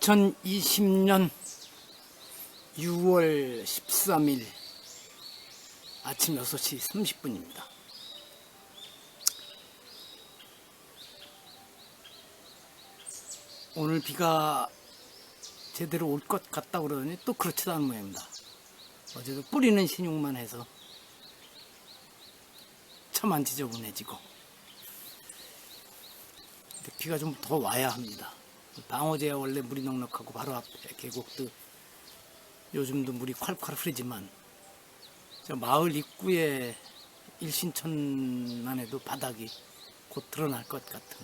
2020년 6월 13일 아침 6시 30분입니다. 오늘 비가 제대로 올 것 같다 그러더니 또 그렇지도 않은 모양입니다. 어제도 뿌리는 신용만 해서 차만 지저분해지고, 비가 좀 더 와야 합니다. 방어제야 원래 물이 넉넉하고 바로 앞에 계곡도 요즘도 물이 콸콸 흐르지만, 저 마을 입구에 일신천만 해도 바닥이 곧 드러날 것 같은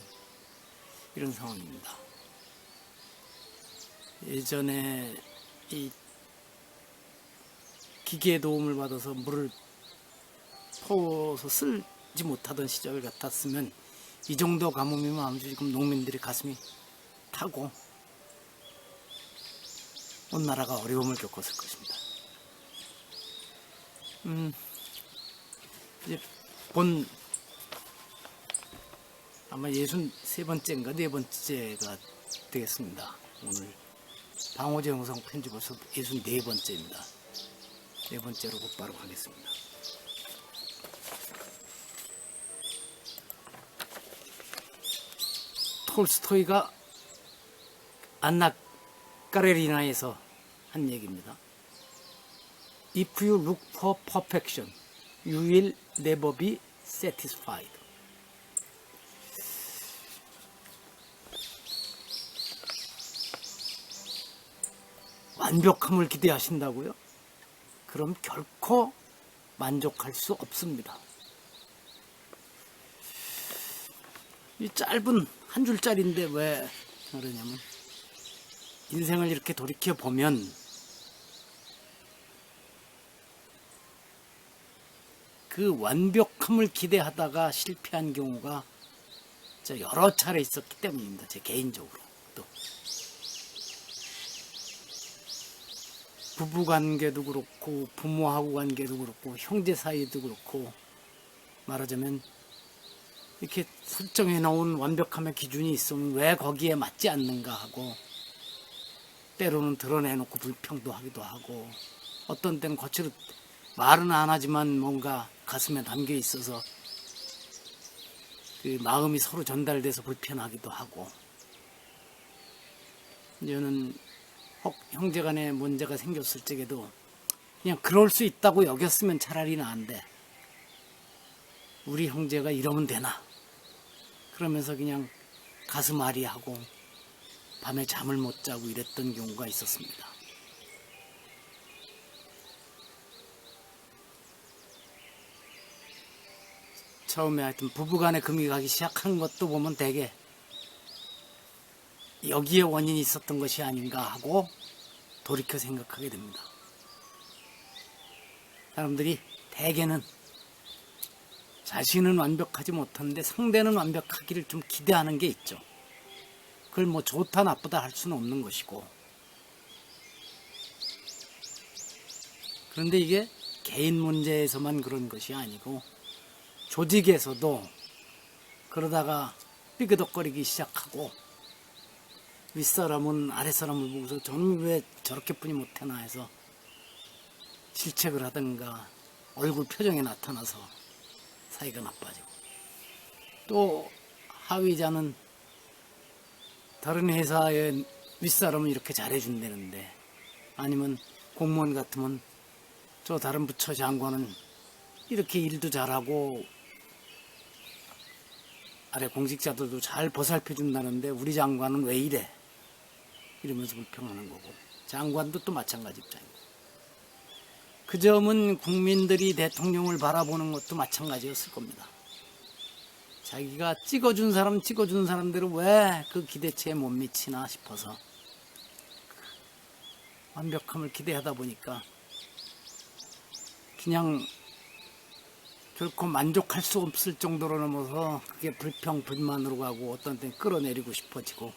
이런 상황입니다. 예전에 이 기계의 도움을 받아서 물을 퍼서 쓸지 못하던 시절 같았으면 이 정도 가뭄이면 아주 지금 농민들이 가슴이 타고 온 나라가 어려움을 겪었을 것입니다. 이제 아마 63번째인가 4번째가 되겠습니다. 오늘 방어제 영상 편집으로서 64번째입니다. 4번째로 곧바로 가겠습니다. 톨스토이가 안나 까레리나에서 한 얘기입니다. If you look for perfection, you will never be satisfied. 완벽함을 기대하신다고요? 그럼 결코 만족할 수 없습니다. 이 짧은 한 줄짜리인데 왜 그러냐면, 인생을 이렇게 돌이켜 보면 그 완벽함을 기대하다가 실패한 경우가 여러 차례 있었기 때문입니다. 제 개인적으로. 또 부부 관계도 그렇고, 부모하고 관계도 그렇고, 형제 사이도 그렇고, 말하자면 이렇게 설정해 놓은 완벽함의 기준이 있으면 왜 거기에 맞지 않는가 하고, 때로는 드러내놓고 불평도 하기도 하고, 어떤 때는 거칠어 말은 안 하지만 뭔가 가슴에 담겨 있어서 그 마음이 서로 전달돼서 불편하기도 하고, 저는 혹 형제간에 문제가 생겼을 적에도 그냥 그럴 수 있다고 여겼으면 차라리 나은데, 우리 형제가 이러면 되나 그러면서 그냥 가슴 아리하고 밤에 잠을 못 자고 이랬던 경우가 있었습니다. 처음에 하여튼 부부간에 금이 가기 시작한 것도 보면 대개 여기에 원인이 있었던 것이 아닌가 하고 돌이켜 생각하게 됩니다. 사람들이 대개는 자신은 완벽하지 못한데 상대는 완벽하기를 좀 기대하는 게 있죠. 그걸 뭐 좋다 나쁘다 할 수는 없는 것이고, 그런데 이게 개인 문제에서만 그런 것이 아니고 조직에서도 그러다가 삐그덕거리기 시작하고, 윗사람은 아랫사람을 보고서 저는 왜 저렇게뿐이 못하나 해서 질책을 하든가 얼굴 표정에 나타나서 사이가 나빠지고, 또 하위자는 다른 회사의 윗사람은 이렇게 잘해준다는데, 아니면 공무원 같으면 저 다른 부처 장관은 이렇게 일도 잘하고 아래 공직자들도 잘 보살펴 준다는데 우리 장관은 왜 이래? 이러면서 불평하는 거고, 장관도 또 마찬가지 입장이고, 그 점은 국민들이 대통령을 바라보는 것도 마찬가지였을 겁니다. 자기가 찍어준 사람대로 왜 그 기대치에 못 미치나 싶어서 완벽함을 기대하다 보니까 그냥 결코 만족할 수 없을 정도로 넘어서 그게 불평, 불만으로 가고, 어떤 때는 끌어내리고 싶어지고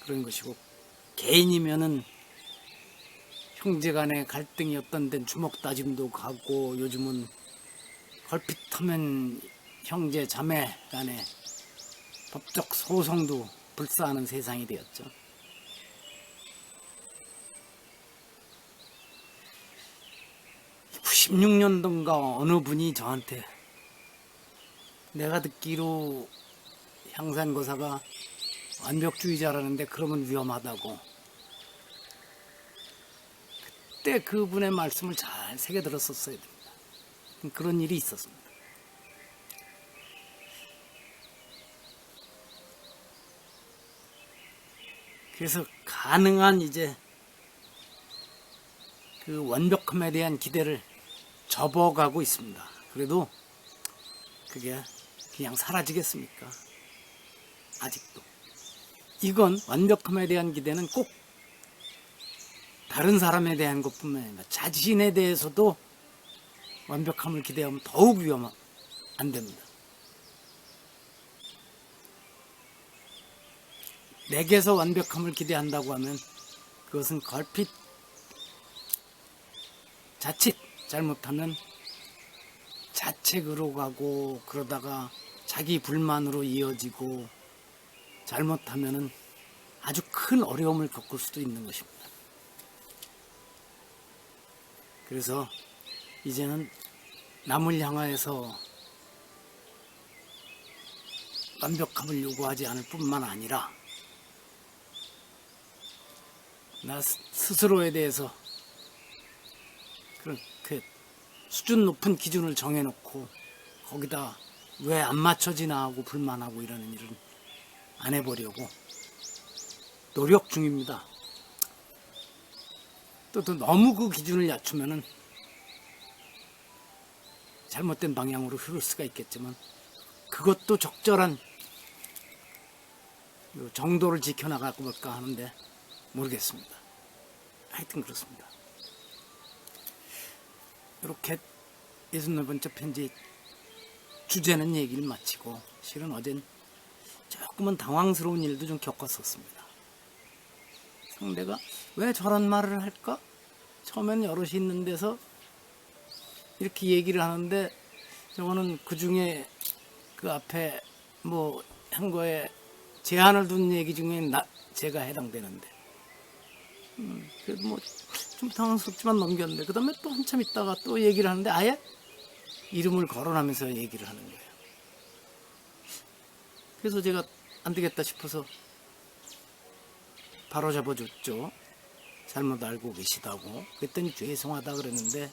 그런 것이고, 개인이면은 형제간의 갈등이 어떤 데는 주먹 다짐도 가고, 요즘은 걸핏하면 형제 자매 간의 법적 소송도 불사하는 세상이 되었죠. 96년도인가 어느 분이 저한테 내가 듣기로 향산고사가 완벽주의자라는데 그러면 위험하다고, 그때 그분의 말씀을 잘 새겨 들었었어야 됩니다. 그런 일이 있었습니다. 그래서 가능한 이제 그 완벽함에 대한 기대를 접어가고 있습니다. 그래도 그게 그냥 사라지겠습니까? 아직도. 이건 완벽함에 대한 기대는 꼭 다른 사람에 대한 것뿐만 아니라 자신에 대해서도 완벽함을 기대하면 더욱 위험한 안 됩니다. 내게서 완벽함을 기대한다고 하면 그것은 걸핏 자칫 잘못하면 자책으로 가고, 그러다가 자기 불만으로 이어지고, 잘못하면은 아주 큰 어려움을 겪을 수도 있는 것입니다. 그래서 이제는 남을 향하여서 완벽함을 요구하지 않을 뿐만 아니라 나 스스로에 대해서 그렇게 수준 높은 기준을 정해놓고 거기다 왜 안 맞춰지나 하고 불만하고 이러는 일은 안 해보려고 노력 중입니다. 또 너무 그 기준을 낮추면은 잘못된 방향으로 흐를 수가 있겠지만, 그것도 적절한 정도를 지켜나가고 볼까 하는데 모르겠습니다. 하여튼 그렇습니다. 이렇게 64번째 편지 주제는 얘기를 마치고, 실은 어젠 조금은 당황스러운 일도 좀 겪었었습니다. 상대가 왜 저런 말을 할까? 처음엔 여럿이 있는 데서 이렇게 얘기를 하는데, 저거는 그 중에 그 앞에 뭐 한 거에 제한을 둔 얘기 중에 제가 해당되는데, 그래도 뭐 좀 당황스럽지만 넘겼는데, 그 다음에 또 한참 있다가 또 얘기를 하는데 아예 이름을 거론하면서 얘기를 하는 거예요. 그래서 제가 안 되겠다 싶어서 바로 잡아줬죠. 잘못 알고 계시다고. 그랬더니 죄송하다 그랬는데,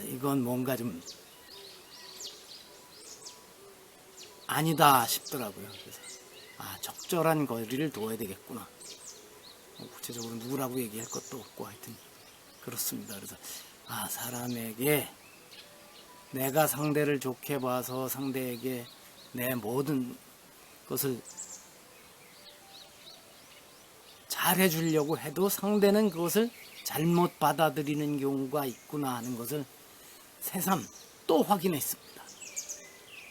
이건 뭔가 좀 아니다 싶더라고요. 그래서 적절한 거리를 둬야 되겠구나. 구체적으로 누구라고 얘기할 것도 없고 하여튼 그렇습니다. 그래서 사람에게 내가 상대를 좋게 봐서 상대에게 내 모든 것을 잘해 주려고 해도 상대는 그것을 잘못 받아들이는 경우가 있구나 하는 것을 새삼 또 확인했습니다.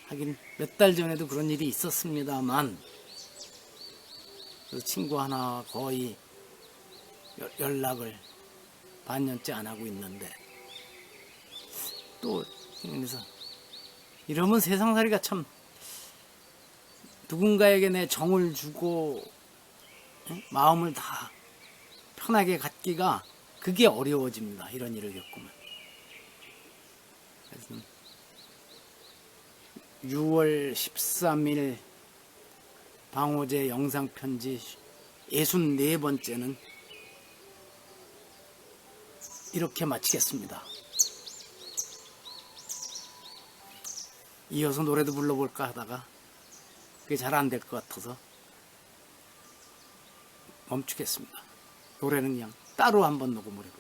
하긴 몇 달 전에도 그런 일이 있었습니다만, 그 친구 하나 거의 연락을 반년째 안 하고 있는데, 또 그래서 이러면 세상살이가 참, 누군가에게 내 정을 주고 마음을 다 편하게 갖기가 그게 어려워집니다. 이런 일을 겪으면. 그래서 6월 13일 방호제 영상편지 64번째는 이렇게 마치겠습니다. 이어서 노래도 불러볼까 하다가 그게 잘 안 될 것 같아서 멈추겠습니다. 노래는 그냥 따로 한번 녹음을 해볼게요.